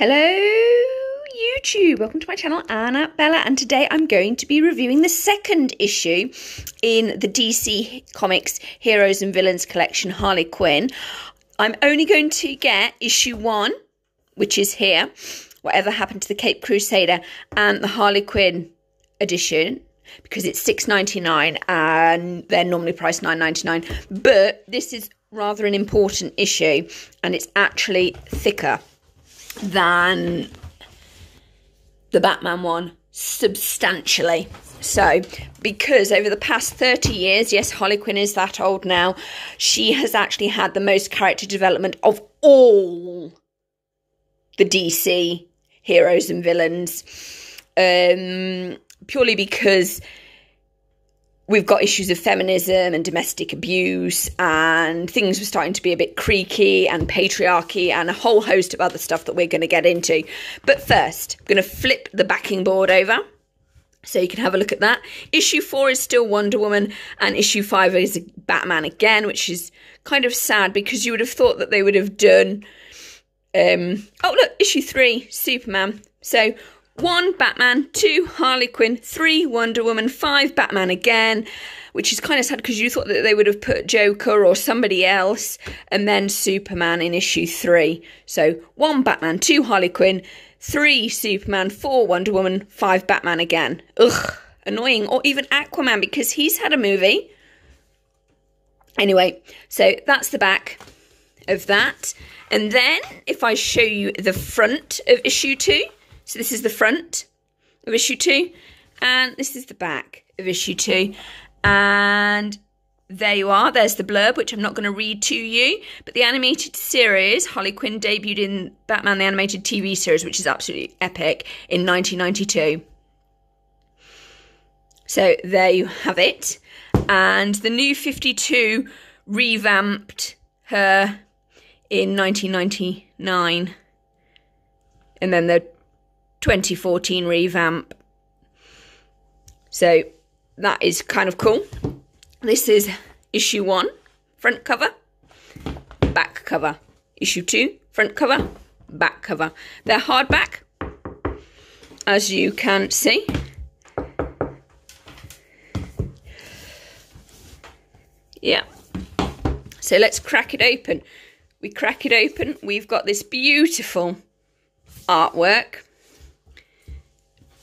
Hello YouTube, welcome to my channel, Annabella, and today I'm going to be reviewing the second issue in the DC Comics Heroes and Villains collection, Harley Quinn. I'm only going to get issue 1, which is here, Whatever Happened to the Cape Crusader, and the Harley Quinn edition, because it's $6.99 and they're normally priced $9.99, but this is rather an important issue and it's actually thicker than the Batman one, substantially. So, because over the past 30 years, yes, Harley Quinn is that old now, she has actually had the most character development of all the DC heroes and villains, purely because we've got issues of feminism and domestic abuse, and things were starting to be a bit creaky, and patriarchy, and a whole host of other stuff that we're going to get into. But first, I'm going to flip the backing board over so you can have a look at that. Issue 4 is still Wonder Woman, and issue 5 is Batman again, which is kind of sad because you would have thought that they would have done... oh, look, issue 3, Superman. So... 1, Batman, 2, Harley Quinn, 3, Wonder Woman, 5, Batman again, which is kind of sad because you thought that they would have put Joker or somebody else, and then Superman in issue 3. So 1, Batman, 2, Harley Quinn, 3, Superman, 4, Wonder Woman, 5, Batman again. Ugh, annoying. Or even Aquaman, because he's had a movie. Anyway, so that's the back of that. And then if I show you the front of issue 2... So this is the front of issue 2, and this is the back of issue 2. And there you are. There's the blurb, which I'm not going to read to you. But the animated series, Harley Quinn debuted in Batman the Animated TV series, which is absolutely epic, in 1992. So there you have it. And the New 52 revamped her in 1999. And then the 2014 revamp. So that is kind of cool. This is issue 1, front cover, back cover. Issue 2, front cover, back cover. They're hardback, as you can see. Yeah. So let's crack it open. We crack it open. We've got this beautiful artwork.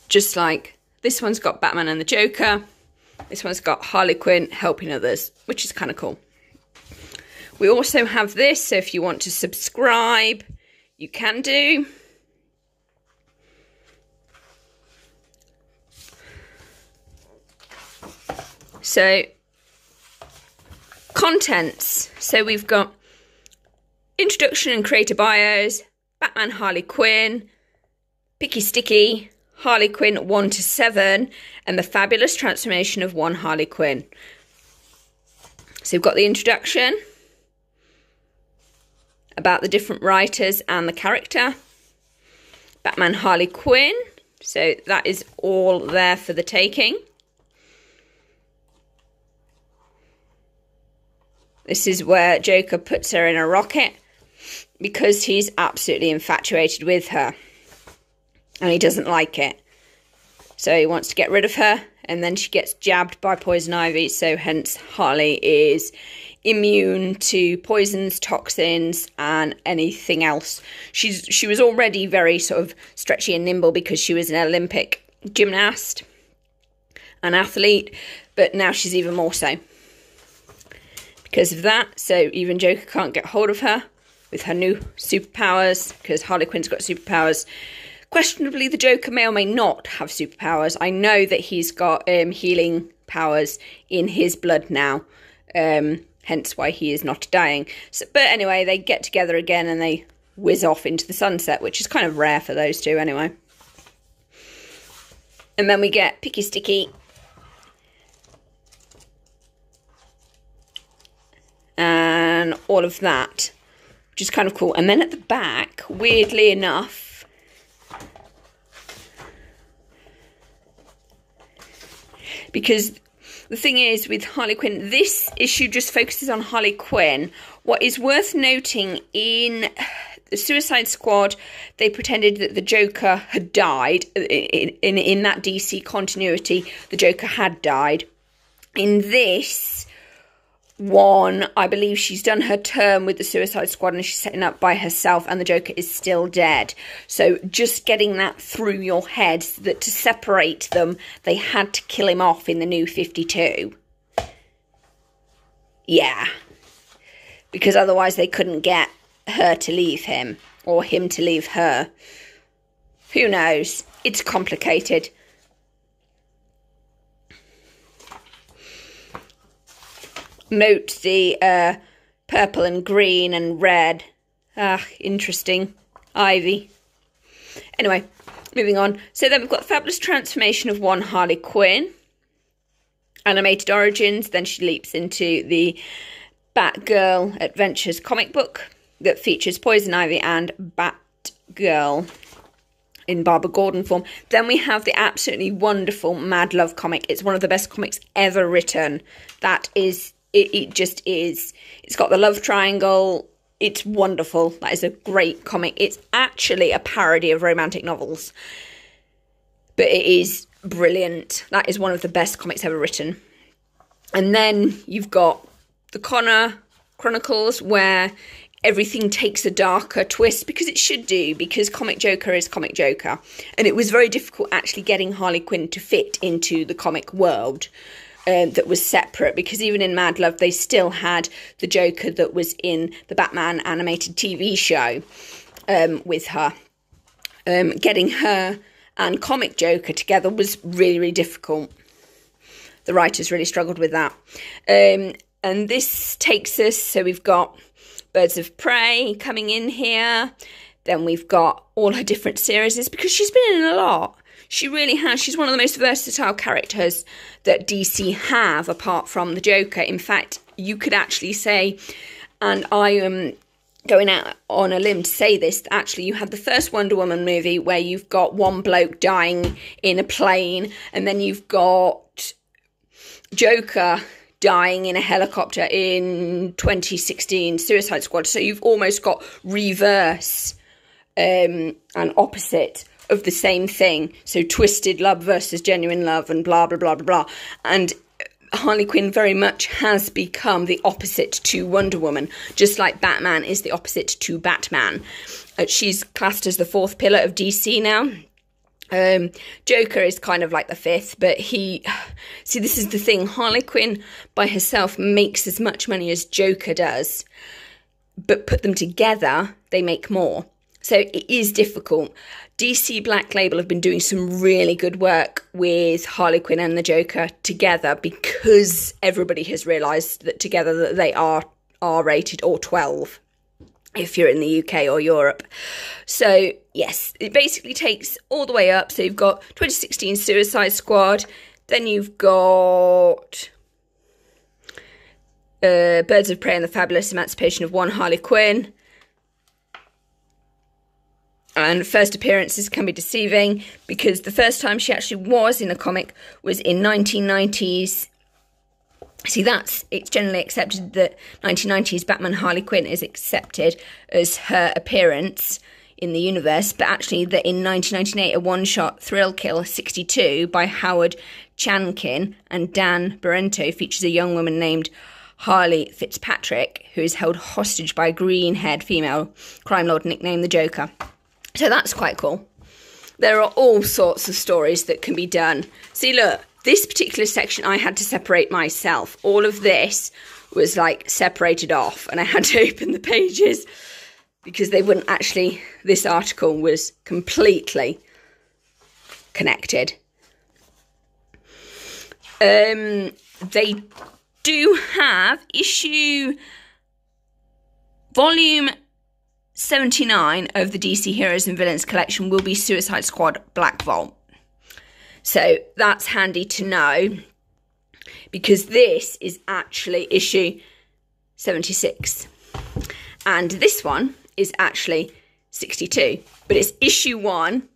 Just like this one's got Batman and the Joker. This one's got Harley Quinn helping others, which is kind of cool. We also have this, so if you want to subscribe, you can do. So, contents. So we've got introduction and creator bios, Batman, Harley Quinn, Picky Sticky, Harley Quinn 1 to 7, and the fabulous transformation of one Harley Quinn. So we've got the introduction about the different writers and the character. Batman, Harley Quinn. So that is all there for the taking. This is where Joker puts her in a rocket because he's absolutely infatuated with her. And he doesn't like it. So he wants to get rid of her. And then she gets jabbed by poison ivy. So hence Harley is immune to poisons, toxins, and anything else. She was already very sort of stretchy and nimble because she was an Olympic gymnast, an athlete. But now she's even more so because of that. So even Joker can't get hold of her with her new superpowers because Harley Quinn's got superpowers. Questionably, the Joker may or may not have superpowers. I know that he's got healing powers in his blood now, hence why he is not dying. So, but anyway, they get together again and they whiz off into the sunset, which is kind of rare for those two anyway. And then we get Picky Sticky. And all of that, which is kind of cool. And then at the back, weirdly enough, because the thing is with Harley Quinn, this issue just focuses on Harley Quinn. What is worth noting in the Suicide Squad, they pretended that the Joker had died. In that DC continuity, the Joker had died. In this one, I believe she's done her term with the Suicide Squad and she's setting up by herself, and the Joker is still dead. So just getting that through your head, that to separate them, they had to kill him off in the New 52. Yeah. Because otherwise they couldn't get her to leave him, or him to leave her. Who knows? It's complicated. Note the purple and green and red. Ah, interesting. Ivy. Anyway, moving on. So then we've got the fabulous transformation of one Harley Quinn. Animated origins. Then she leaps into the Batgirl Adventures comic book that features Poison Ivy and Batgirl in Barbara Gordon form. Then we have the absolutely wonderful Mad Love comic. It's one of the best comics ever written. That is... It just is. It's got the love triangle. It's wonderful. That is a great comic. It's actually a parody of romantic novels. But it is brilliant. That is one of the best comics ever written. And then you've got the Connor Chronicles, where everything takes a darker twist, because it should do, because Comic Joker is Comic Joker. And it was very difficult actually getting Harley Quinn to fit into the comic world. That was separate, because even in Mad Love they still had the Joker that was in the Batman animated TV show with her. Getting her and Comic Joker together was really, really difficult. The writers really struggled with that. And this takes us, so we've got Birds of Prey coming in here. Then we've got all her different series, because she's been in a lot. She really has. She's one of the most versatile characters that DC have, apart from the Joker. In fact, you could actually say, and I am going out on a limb to say this, actually you had the first Wonder Woman movie where you've got one bloke dying in a plane, and then you've got Joker dying in a helicopter in 2016 Suicide Squad. So you've almost got reverse and opposite of the same thing. So twisted love versus genuine love, and blah, blah, blah, blah, blah. And Harley Quinn very much has become the opposite to Wonder Woman, just like Batman is the opposite to Batman. She's classed as the fourth pillar of DC now. Joker is kind of like the fifth, but see, this is the thing. Harley Quinn by herself makes as much money as Joker does, but put them together, they make more. So it is difficult. DC Black Label have been doing some really good work with Harley Quinn and the Joker together, because everybody has realised that together that they are R-rated, or 12 if you're in the UK or Europe. So yes, it basically takes all the way up. So you've got 2016 Suicide Squad, then you've got Birds of Prey and the Fabulous Emancipation of one Harley Quinn. And first appearances can be deceiving, because the first time she actually was in a comic was in 1990s. See, it's generally accepted that 1990s Batman Harley Quinn is accepted as her appearance in the universe, but actually that in 1998 a one-shot Thrill Kill 62 by Howard Chankin and Dan Barrento features a young woman named Harley Fitzpatrick, who is held hostage by a green-haired female crime lord nicknamed the Joker. So that's quite cool. There are all sorts of stories that can be done. See, look, this particular section I had to separate myself. All of this was like separated off, and I had to open the pages because they wouldn't actually, this article was completely connected. They do have issue volume 79 of the DC Heroes and Villains collection will be Suicide Squad Black Vault. So that's handy to know, because this is actually issue 76. And this one is actually 62. But it's issue 1,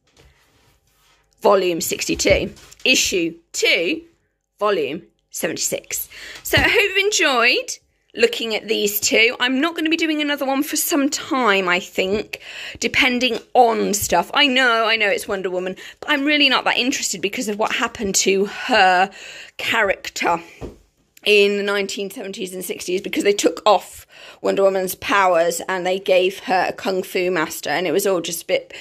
volume 62. Issue 2, volume 76. So I hope you've enjoyed. looking at these two. I'm not going to be doing another one for some time, I think, depending on stuff. I know it's Wonder Woman, but I'm really not that interested because of what happened to her character in the 1970s and 60s, because they took off Wonder Woman's powers and they gave her a kung fu master, and it was all just a bit...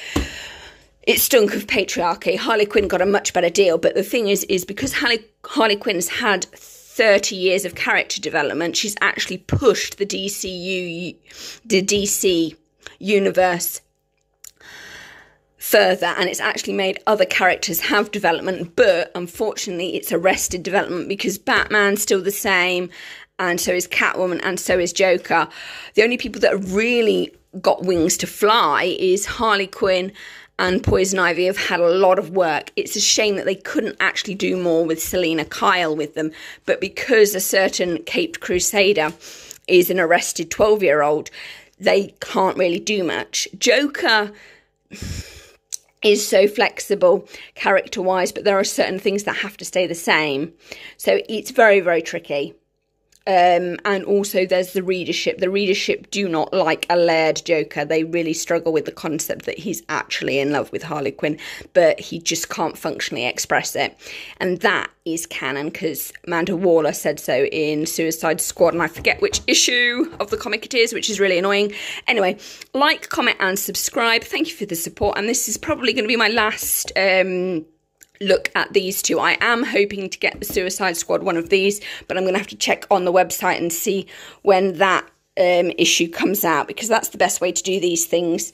It stunk of patriarchy. Harley Quinn got a much better deal, but the thing is because Harley Quinn's had 30 years of character development, she's actually pushed the DC universe further, and it's actually made other characters have development, but unfortunately it's arrested development because Batman's still the same, and so is Catwoman, and so is Joker. The only people that have really got wings to fly is Harley Quinn and Poison Ivy. Have had a lot of work. It's a shame that they couldn't actually do more with Selena Kyle with them, but because a certain Caped Crusader is an arrested 12-year-old, they can't really do much. Joker is so flexible character-wise, but there are certain things that have to stay the same. So it's very, very tricky. And also there's the readership. The readership do not like a layered Joker. They really struggle with the concept that he's actually in love with Harley Quinn, but he just can't functionally express it. And that is canon because Amanda Waller said so in Suicide Squad, and I forget which issue of the comic it is, which is really annoying. Anyway, like, comment and subscribe. Thank you for the support, and this is probably going to be my last look at these two. I am hoping to get the Suicide Squad one of these, but I'm going to have to check on the website and see when that issue comes out, because that's the best way to do these things.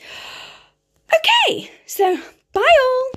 Okay, so bye all.